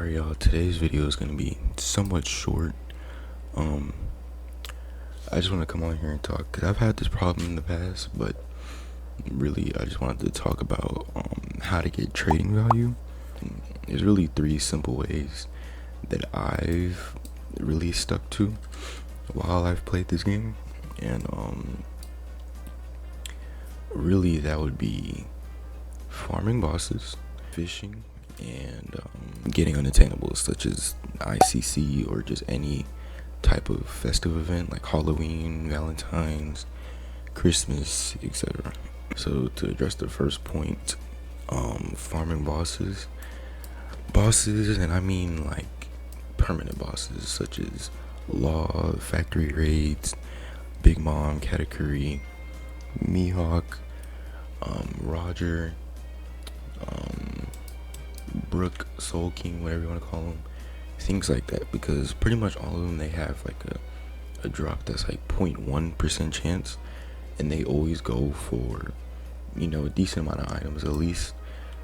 Alright, y'all, today's video is going to be somewhat short. Um, I just want to come on here and talk because I've had this problem in the past, but really I just wanted to talk about how to get trading value. There's really three simple ways that I've really stuck to while I've played this game, and really that would be farming bosses, fishing, and getting unattainables such as ICC or just any type of festive event like Halloween, Valentine's, Christmas, etc. So to address the first point, farming bosses, and I mean like permanent bosses such as Law, Factory Raids, Big Mom, Katakuri, Mihawk, Roger, Brook, Soul King, whatever you want to call them, things like that, because pretty much all of them, they have like a drop that's like 0.1% chance, and they always go for, a decent amount of items, at least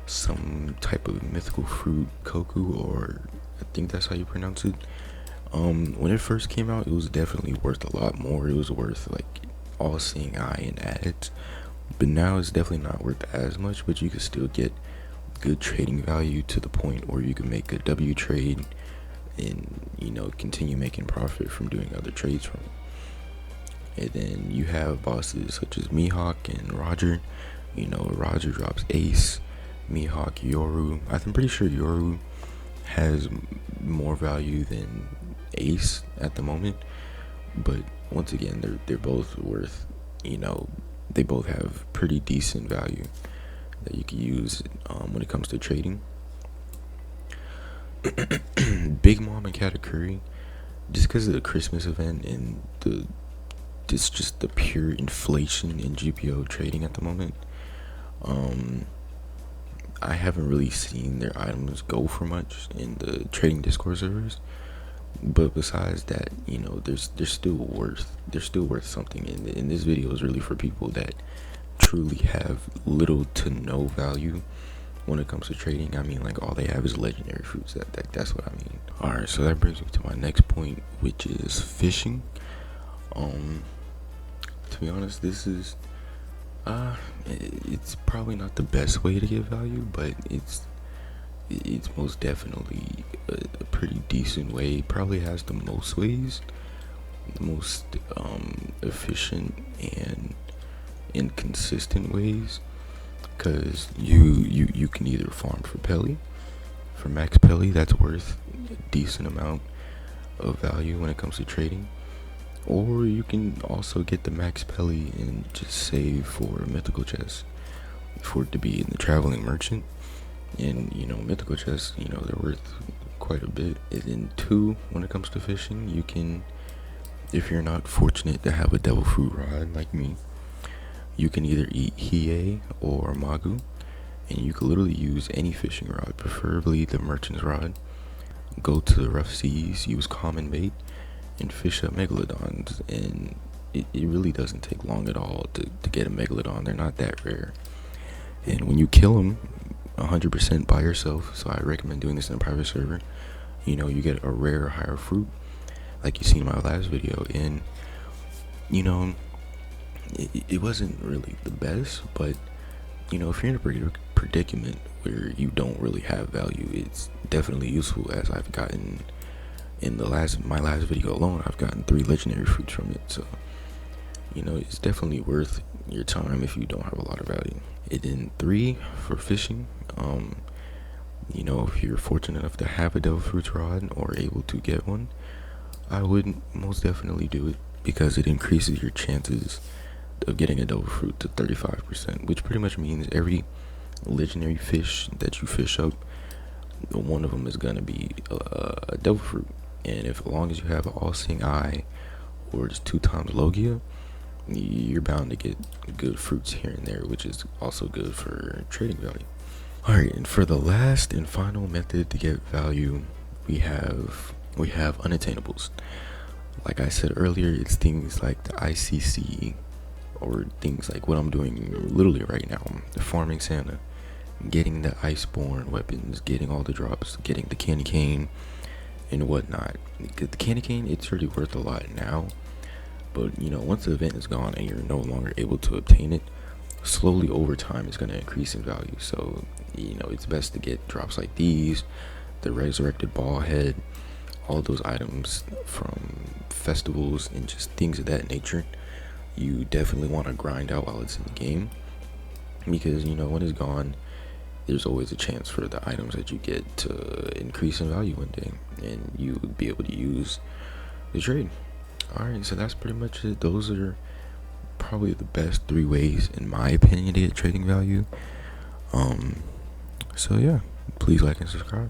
some type of mythical fruit, Koku, or I think that's how you pronounce it. When it first came out, it was definitely worth a lot more. It was worth like all seeing eye and ads, but now it's definitely not worth as much, but you can still get good trading value to the point where you can make a W trade and continue making profit from doing other trades from it. And then you have bosses such as Mihawk and Roger. Roger drops Ace, Mihawk Yoru. I'm pretty sure Yoru has more value than Ace at the moment, but once again, they're both worth, they both have pretty decent value that you can use when it comes to trading. Big Mom and Katakuri, just because of the Christmas event and just the pure inflation in GPO trading at the moment, I haven't really seen their items go for much in the trading Discord servers. But besides that, they're still worth something. And this video is really for people that truly have little to no value when it comes to trading. I mean, like, all they have is legendary fruits. That's what I mean. Alright, so that brings me to my next point, which is fishing. To be honest, this is it's probably not the best way to get value, but it's most definitely a pretty decent way. It probably has the most ways, the most efficient and inconsistent ways, because you can either farm for Pelly, for max Pelly, that's worth a decent amount of value when it comes to trading, or you can also get the max Pelly and just save for a mythical chest for it to be in the traveling merchant. And mythical chests, they're worth quite a bit. And then two, when it comes to fishing, you can, if you're not fortunate to have a devil fruit rod like me, you can either eat Hiei or Magu, and you can literally use any fishing rod, preferably the merchant's rod. Go to the rough seas, use common bait, and fish up megalodons, and it really doesn't take long at all to get a megalodon. They're not that rare, and when you kill them 100% by yourself, so I recommend doing this in a private server, you get a rare higher fruit like you seen in my last video. And it wasn't really the best, but if you're in a predicament where you don't really have value, it's definitely useful, as I've gotten in my last video alone. I've gotten 3 legendary fruits from it, so it's definitely worth your time if you don't have a lot of value. And then 3, for fishing, if you're fortunate enough to have a devil fruits rod or able to get one, I would most definitely do it, because it increases your chances of getting a devil fruit to 35%, which pretty much means every legendary fish that you fish up, one of them is gonna be a devil fruit. And as long as you have an all-seeing eye or just 2 times Logia, you're bound to get good fruits here and there, which is also good for trading value. Alright, and for the last and final method to get value, we have unattainables. Like I said earlier, it's things like the ICC, or things like what I'm doing literally right now, the farming Santa, getting the iceborne weapons, getting all the drops, getting the candy cane and whatnot. The candy cane, it's already worth a lot now, but once the event is gone and you're no longer able to obtain it, slowly over time it's going to increase in value. So it's best to get drops like these, the resurrected ball head, all those items from festivals and just things of that nature. You definitely want to grind out while it's in the game, because when it's gone, there's always a chance for the items that you get to increase in value one day, and you would be able to use the trade. Alright, so that's pretty much it. Those are probably the best 3 ways, in my opinion, to get trading value. So yeah, please like and subscribe.